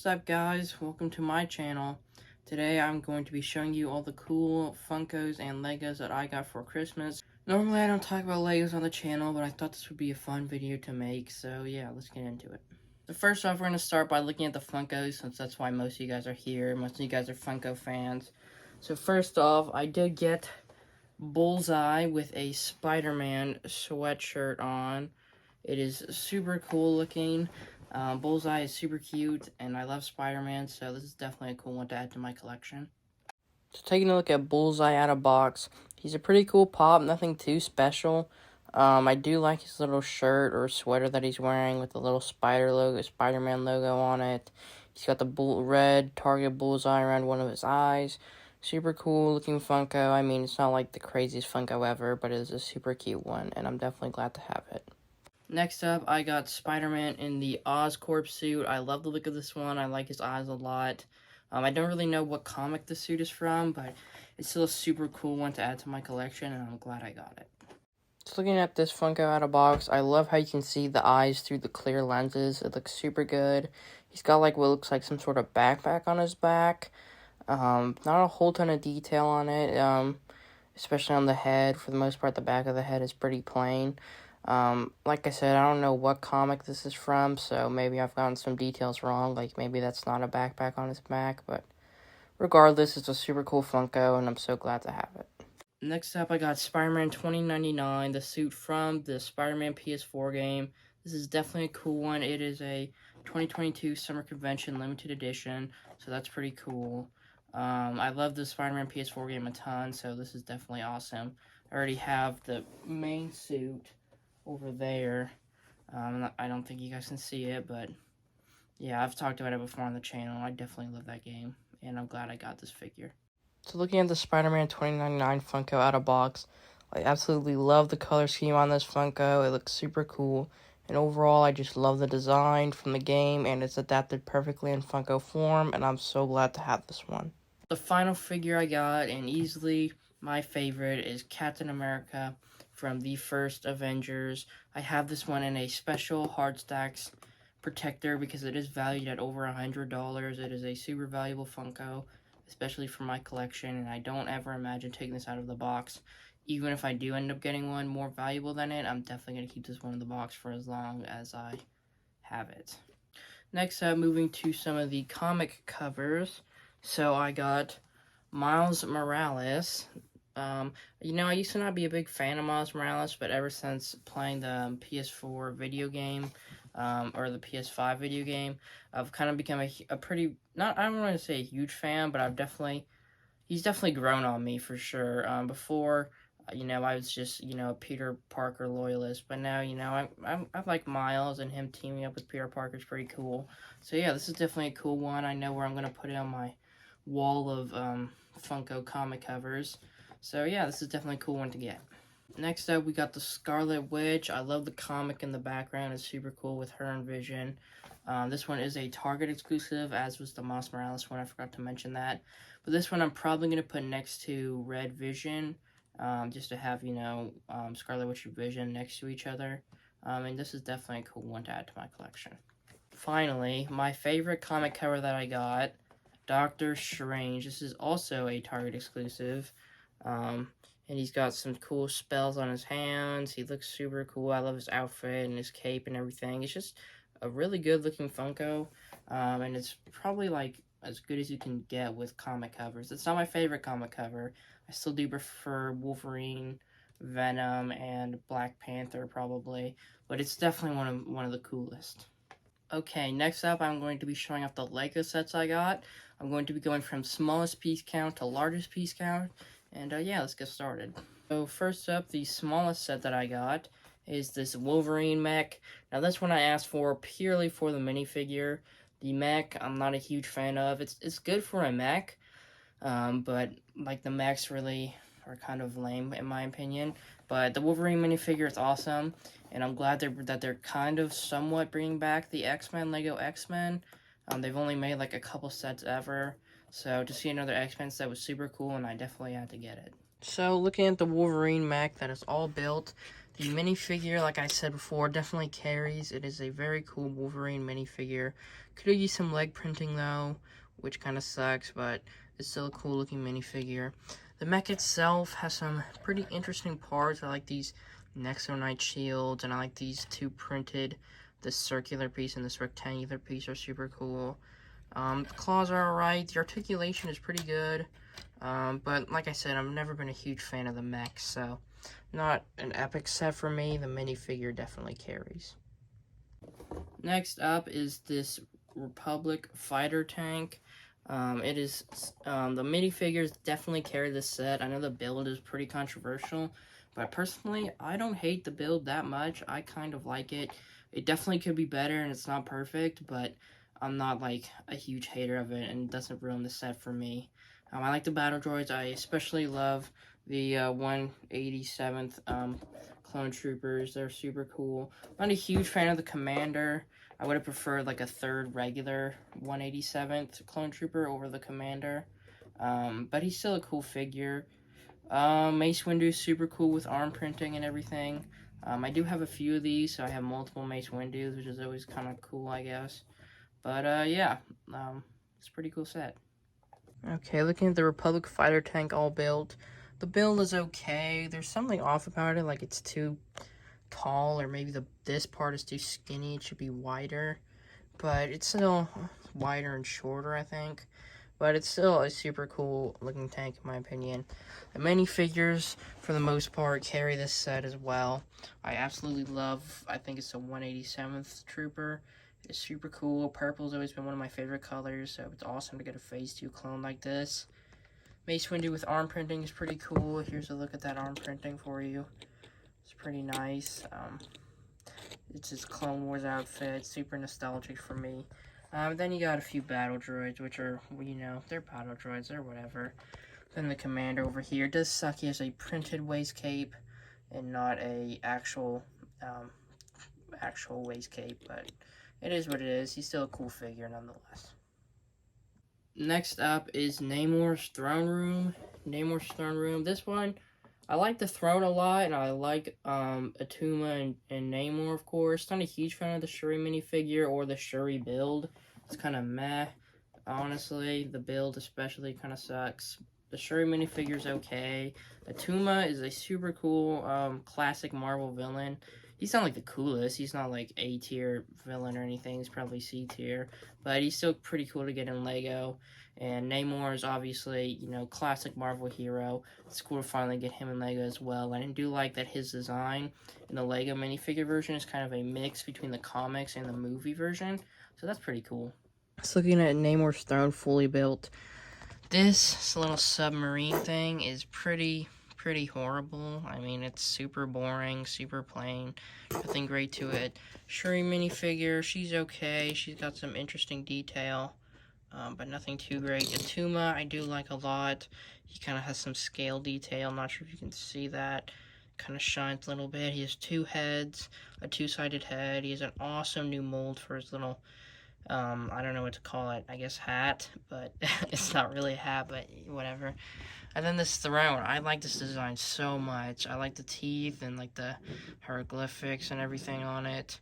What's up guys, welcome to my channel. Today I'm going to be showing you all the cool Funkos and Legos that I got for Christmas. Normally I don't talk about Legos on the channel, but I thought this would be a fun video to make, so yeah, let's get into it. So first off, we're going to start by looking at the Funkos, since that's why most of you guys are here. Most of you guys are Funko fans. So first off, I did get Bullseye with a Spider-Man sweatshirt on. It is super cool looking. Bullseye is super cute, and I love Spider-Man, so this is definitely a cool one to add to my collection. So taking a look at Bullseye out of box, he's a pretty cool pop, nothing too special. I do like his little shirt or sweater that he's wearing with the little Spider-Man logo on it. He's got the red target bullseye around one of his eyes. Super cool looking Funko. I mean, it's not like the craziest Funko ever, but it is a super cute one, and I'm definitely glad to have it. Next up, I got Spider-Man in the Oscorp suit. I love the look of this one. I like his eyes a lot. I don't really know what comic the suit is from, but it's still a super cool one to add to my collection, and I'm glad I got it. Just looking at this Funko out of box, I love how you can see the eyes through the clear lenses. It looks super good. He's got like what looks like some sort of backpack on his back. Not a whole ton of detail on it, especially on the head. For the most part, the back of the head is pretty plain. Like I said, I don't know what comic this is from, so maybe I've gotten some details wrong, like maybe that's not a backpack on his back, but regardless, it's a super cool Funko, and I'm so glad to have it. Next up, I got Spider-Man 2099, the suit from the Spider-Man PS4 game. This is definitely a cool one. It is a 2022 Summer Convention limited edition, so that's pretty cool. I love the Spider-Man PS4 game a ton, so this is definitely awesome. I already have the main suit over there. I don't think you guys can see it, but yeah, I've talked about it before on the channel. I definitely love that game, and I'm glad I got this figure. So looking at the Spider-Man 2099 Funko out of box, I absolutely love the color scheme on this Funko. It looks super cool, and overall, I just love the design from the game, and it's adapted perfectly in Funko form, and I'm so glad to have this one. The final figure I got, and easily my favorite, is Captain America from the first Avengers. I have this one in a special hard stacks protector because it is valued at over $100. It is a super valuable Funko, especially for my collection, and I don't ever imagine taking this out of the box. Even if I do end up getting one more valuable than it, I'm definitely going to keep this one in the box for as long as I have it. Next up, moving to some of the comic covers. So I got Miles Morales. I used to not be a big fan of Miles Morales, but ever since playing the PS4 video game, or the PS5 video game, I've kind of become a pretty, I don't want to say a huge fan, but he's definitely grown on me for sure. Before, I was just, a Peter Parker loyalist, but now, I like Miles, and him teaming up with Peter Parker is pretty cool. So yeah, this is definitely a cool one. I know where I'm going to put it on my wall of, Funko comic covers. So yeah, this is definitely a cool one to get. Next up, we got the Scarlet Witch. I love the comic in the background. It's super cool with her and Vision. This one is a Target exclusive, as was the Miles Morales one. I forgot to mention that. But this one I'm probably going to put next to Red Vision, just to have, Scarlet Witch and Vision next to each other. And this is definitely a cool one to add to my collection. Finally, my favorite comic cover that I got, Doctor Strange. This is also a Target exclusive. And he's got some cool spells on his hands. He looks super cool. I love his outfit and his cape and everything. It's just a really good looking Funko. And it's probably like as good as you can get with comic covers. It's not my favorite comic cover. I still do prefer Wolverine, Venom, and Black Panther probably. But it's definitely one of the coolest. Okay, next up I'm going to be showing off the Lego sets I got. I'm going to be going from smallest piece count to largest piece count. And yeah, let's get started. So first up, the smallest set that I got is this Wolverine mech. Now this one I asked for purely for the minifigure. The mech I'm not a huge fan of. It's good for a mech, but like the mechs really are kind of lame in my opinion. But the Wolverine minifigure is awesome, and I'm glad that they're kind of somewhat bringing back the X-Men, Lego X-Men. They've only made like a couple sets ever. So to see another X-Men set was super cool, and I definitely had to get it. So looking at the Wolverine mech that is all built, The minifigure, like I said before, definitely carries. It is a very cool Wolverine minifigure. Could have used some leg printing though, which kind of sucks, but it's still a cool looking minifigure. The mech itself has some pretty interesting parts. I like these Nexonite shields, and I like these two printed. This circular piece and this rectangular piece are super cool. The claws are alright. The articulation is pretty good. But like I said, I've never been a huge fan of the mech, so not an epic set for me. The minifigure definitely carries. Next up is this Republic fighter tank. The minifigures definitely carry this set. I know the build is pretty controversial, but personally, I don't hate the build that much. I kind of like it. It definitely could be better, and it's not perfect, but I'm not like a huge hater of it, and it doesn't ruin the set for me. I like the battle droids. I especially love the 187th clone troopers. They're super cool. I'm not a huge fan of the commander. I would have preferred like a third regular 187th clone trooper over the commander. But he's still a cool figure. Mace Windu's super cool with arm printing and everything. I do have a few of these, so I have multiple Mace Windus, which is always kind of cool, I guess. But yeah, it's a pretty cool set. Okay, looking at the Republic fighter tank all built. The build is okay. There's something off about it, like it's too tall, or maybe this part is too skinny. It should be wider, but it's still wider and shorter, I think. But it's still a super cool looking tank, in my opinion. The minifigures, for the most part, carry this set as well. I absolutely love, I think it's the 187th Trooper. It's super cool. Purple's always been one of my favorite colors, so it's awesome to get a Phase 2 clone like this. Mace Windu with arm printing is pretty cool. Here's a look at that arm printing for you. It's pretty nice. It's his Clone Wars outfit. Super nostalgic for me. Then you got a few battle droids, which are, you know, they're battle droids. They're whatever. Then the commander over here. It does suck he has a printed waist cape and not a actual waist cape, but it is what it is. He's still a cool figure nonetheless. Next up is Namor's Throne Room. Namor's Throne Room. This one, I like the throne a lot, and I like Atuma and Namor, of course. Not a huge fan of the Shuri minifigure or the Shuri build. It's kind of meh, honestly. The build especially kind of sucks. The Shuri minifigure is okay. Atuma is a super cool classic Marvel villain. He's not like the coolest. He's not like A tier villain or anything. He's probably C tier, but he's still pretty cool to get in Lego. And Namor is obviously, you know, classic Marvel hero. It's cool to finally get him in Lego as well. And I do like that his design in the Lego minifigure version is kind of a mix between the comics and the movie version. So that's pretty cool. Just looking at Namor's throne fully built. This little submarine thing is pretty horrible. I mean, it's super boring, super plain, nothing great to it. Shuri minifigure, she's okay. She's got some interesting detail, but nothing too great. Atuma, I do like a lot. He kind of has some scale detail. I'm not sure if you can see that. Kind of shines a little bit. He has two heads, a two-sided head. He has an awesome new mold for his little I don't know what to call it, I guess hat, but it's not really a hat, but whatever. And then this throne, I like this design so much. I like the teeth and like the hieroglyphics and everything on it.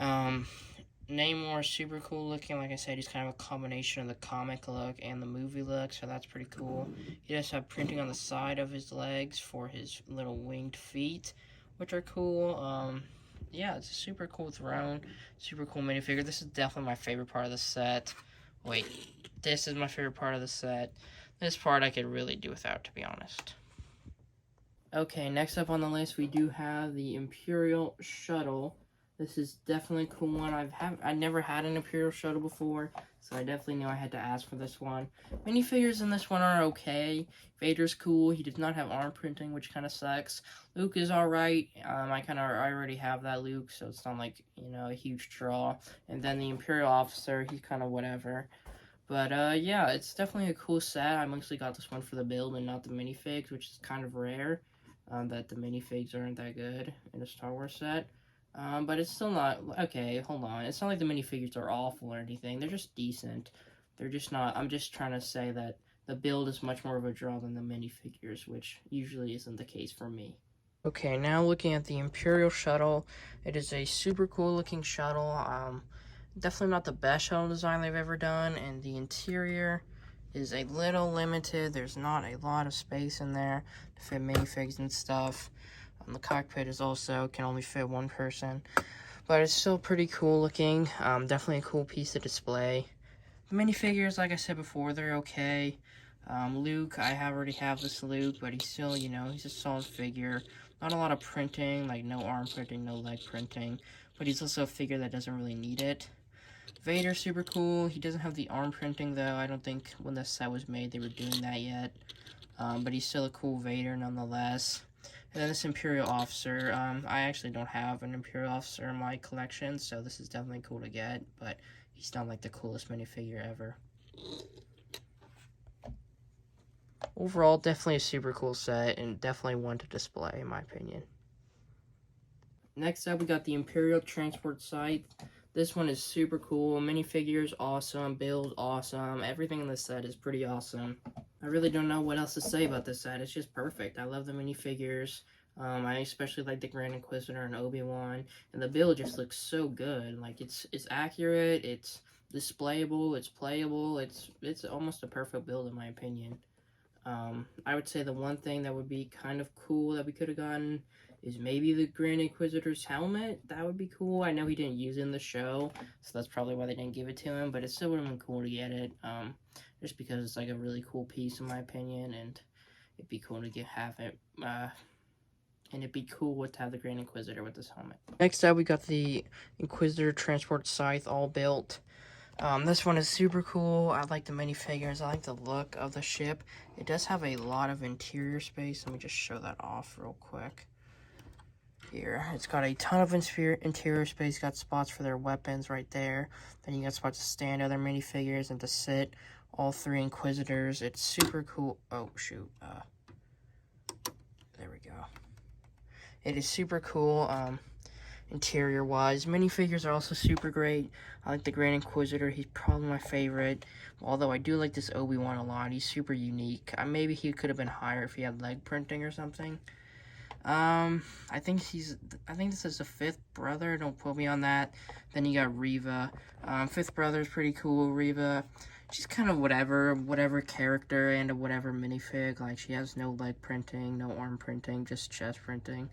Namor is super cool looking. Like I said, he's kind of a combination of the comic look and the movie look, so that's pretty cool. He does have printing on the side of his legs for his little winged feet, which are cool. Yeah, it's a super cool throne, super cool minifigure. This is definitely my favorite part of the set. Wait, this is my favorite part of the set. This part I could really do without, to be honest. Okay, next up on the list, we do have the Imperial Shuttle. This is definitely a cool one. I never had an Imperial Shuttle before, so I definitely knew I had to ask for this one. Minifigures in this one are okay. Vader's cool. He does not have arm printing, which kind of sucks. Luke is alright. I already have that Luke, so it's not like, you know, a huge draw. And then the Imperial Officer, he's kind of whatever. But yeah, it's definitely a cool set. I mostly got this one for the build and not the minifigs, which is kind of rare. That the minifigs aren't that good in a Star Wars set. But it's still not, okay, hold on. It's not like the minifigures are awful or anything. They're just decent. They're just not, I'm just trying to say that the build is much more of a draw than the minifigures, which usually isn't the case for me. Okay, now looking at the Imperial shuttle. It is a super cool looking shuttle. Definitely not the best shuttle design they've ever done, and the interior is a little limited. There's not a lot of space in there to fit minifigs and stuff. The cockpit is also can only fit one person, but it's still pretty cool looking. Definitely a cool piece of display. The minifigures, like I said before, they're okay. Luke, already have this Luke, but he's still, he's a solid figure. Not a lot of printing, like no arm printing, no leg printing, but he's also a figure that doesn't really need it. Vader's super cool. He doesn't have the arm printing, though. I don't think when the set was made they were doing that yet. But he's still a cool Vader nonetheless. And then this Imperial officer. I actually don't have an Imperial officer in my collection, so this is definitely cool to get, but he's not like the coolest minifigure ever. Overall, definitely a super cool set, and definitely one to display, in my opinion. Next up, we got the Imperial Transport Scythe. This one is super cool. Minifigures, awesome. Build, awesome. Everything in this set is pretty awesome. I really don't know what else to say about this set. It's just perfect. I love the minifigures. I especially like the Grand Inquisitor and Obi-Wan. And the build just looks so good. Like, it's accurate, it's displayable, it's playable. It's almost a perfect build, in my opinion. I would say the one thing that would be kind of cool that we could have gotten is maybe the Grand Inquisitor's helmet. That would be cool. I know he didn't use it in the show, so that's probably why they didn't give it to him, but it still would have been cool to get it, just because it's like a really cool piece in my opinion, and it'd be cool to have it, and it'd be cool to have the Grand Inquisitor with this helmet. Next up, we got the Inquisitor Transport Scythe all built. This one is super cool. I like the minifigures. I like the look of the ship. It does have a lot of interior space. Let me just show that off real quick. Here, it's got a ton of interior space. Got spots for their weapons right there. Then you got spots to stand other minifigures and to sit. All three Inquisitors. It's super cool. Oh, shoot. There we go. It is super cool. Interior-wise, minifigures are also super great. I like the Grand Inquisitor. He's probably my favorite. Although I do like this Obi-Wan a lot. He's super unique. Maybe he could have been higher if he had leg printing or something. I think this is the fifth brother. Don't quote me on that. Then you got Reva. Fifth brother is pretty cool. Reva, she's kind of whatever character and whatever minifig. Like, she has no leg printing, no arm printing, just chest printing.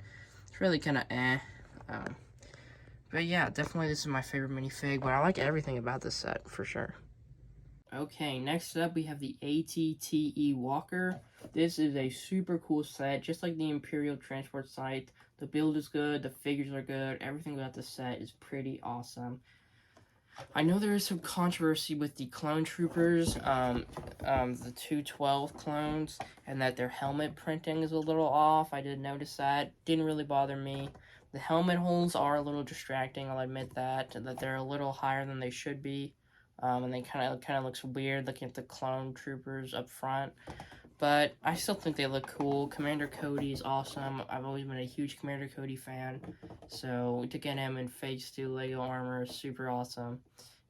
It's really kind of eh. But yeah, definitely this is my favorite minifig, but I like everything about this set, for sure. Okay, next up we have the ATTE Walker. This is a super cool set, just like the Imperial Transport Scythe. The build is good, the figures are good, everything about the set is pretty awesome. I know there is some controversy with the clone troopers, the 212 clones, and that their helmet printing is a little off. I did notice that. Didn't really bother me. The helmet holes are a little distracting, I'll admit that they're a little higher than they should be. And they kind of looks weird looking at the clone troopers up front. But I still think they look cool. Commander Cody is awesome. I've always been a huge Commander Cody fan. So to get him in Phase 2 Lego armor is super awesome.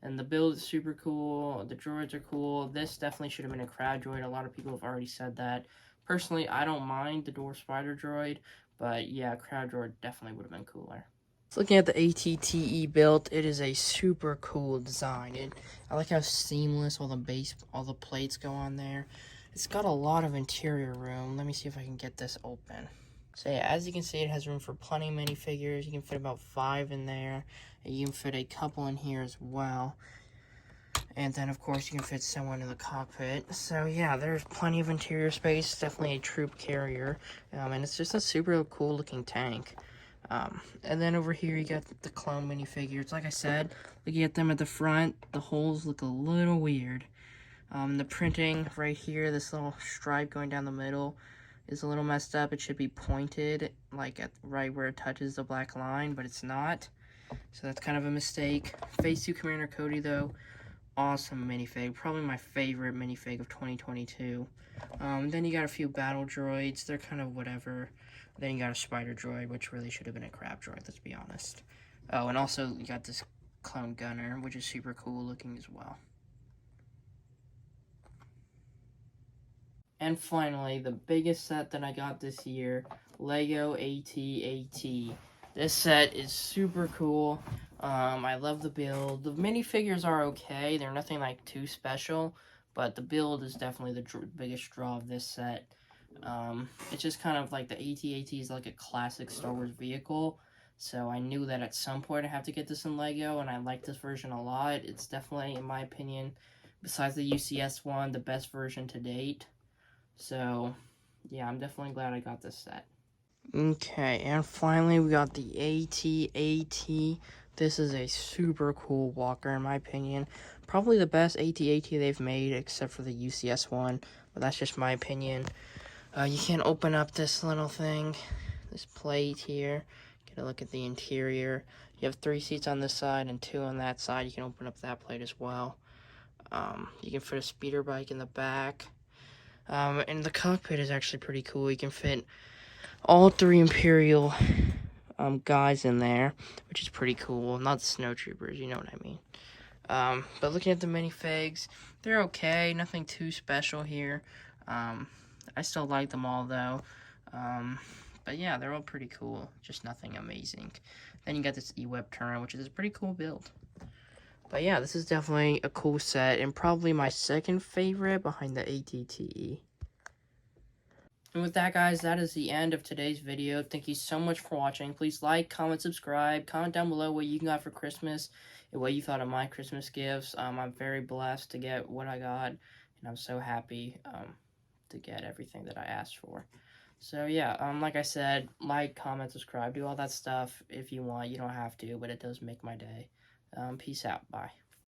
And the build is super cool. The droids are cool. This definitely should have been a crowd droid. A lot of people have already said that. Personally, I don't mind the Dwarf Spider droid. But yeah, crowd droid definitely would have been cooler. Looking at the ATTE build, it is a super cool design. I like how seamless all the plates go on there. It's got a lot of interior room. Let me see if I can get this open. So yeah, as you can see, it has room for plenty of minifigures. You can fit about 5 in there. And you can fit a couple in here as well. And then, of course, you can fit someone in the cockpit. So yeah, there's plenty of interior space. Definitely a troop carrier. And it's just a super cool looking tank. And then over here you got the clone minifigures. Like I said, looking at them at the front, the holes look a little weird. The printing right here, this little stripe going down the middle is a little messed up. It should be pointed, like at right where it touches the black line, but it's not. So that's kind of a mistake. Phase 2 Commander Cody, though, awesome minifig. Probably my favorite minifig of 2022. Then you got a few battle droids. They're kind of whatever. Then you got a spider droid, which really should have been a crab droid, let's be honest. Oh, and also you got this clone gunner, which is super cool looking as well. And finally, the biggest set that I got this year, Lego AT-AT. This set is super cool. I love the build. The minifigures are okay. They're nothing like too special, but the build is definitely the biggest draw of this set. It's just kind of like the AT-AT is like a classic Star Wars vehicle, so I knew that at some point I have to get this in Lego, and I like this version a lot. It's definitely, in my opinion, besides the UCS one, the best version to date. So, yeah, I'm definitely glad I got this set. Okay, and finally we got the AT-AT. This is a super cool walker, in my opinion. Probably the best AT-AT they've made, except for the UCS one, but that's just my opinion. You can open up this little thing, this plate here. Get a look at the interior. You have 3 seats on this side and 2 on that side. You can open up that plate as well. You can fit a speeder bike in the back. And the cockpit is actually pretty cool. You can fit all 3 Imperial guys in there, which is pretty cool. Not the snow troopers, you know what I mean. But looking at the minifigs, they're okay. Nothing too special here. I still like them all, though. But yeah, they're all pretty cool. Just nothing amazing. Then you got this E-Web turret, which is a pretty cool build. But yeah, this is definitely a cool set, and probably my second favorite behind the AT-TE. And with that, guys, that is the end of today's video. Thank you so much for watching. Please like, comment, subscribe. Comment down below what you got for Christmas and what you thought of my Christmas gifts. I'm very blessed to get what I got, and I'm so happy to get everything that I asked for. So, yeah, like I said, like, comment, subscribe, do all that stuff if you want. You don't have to, but it does make my day. Peace out. Bye.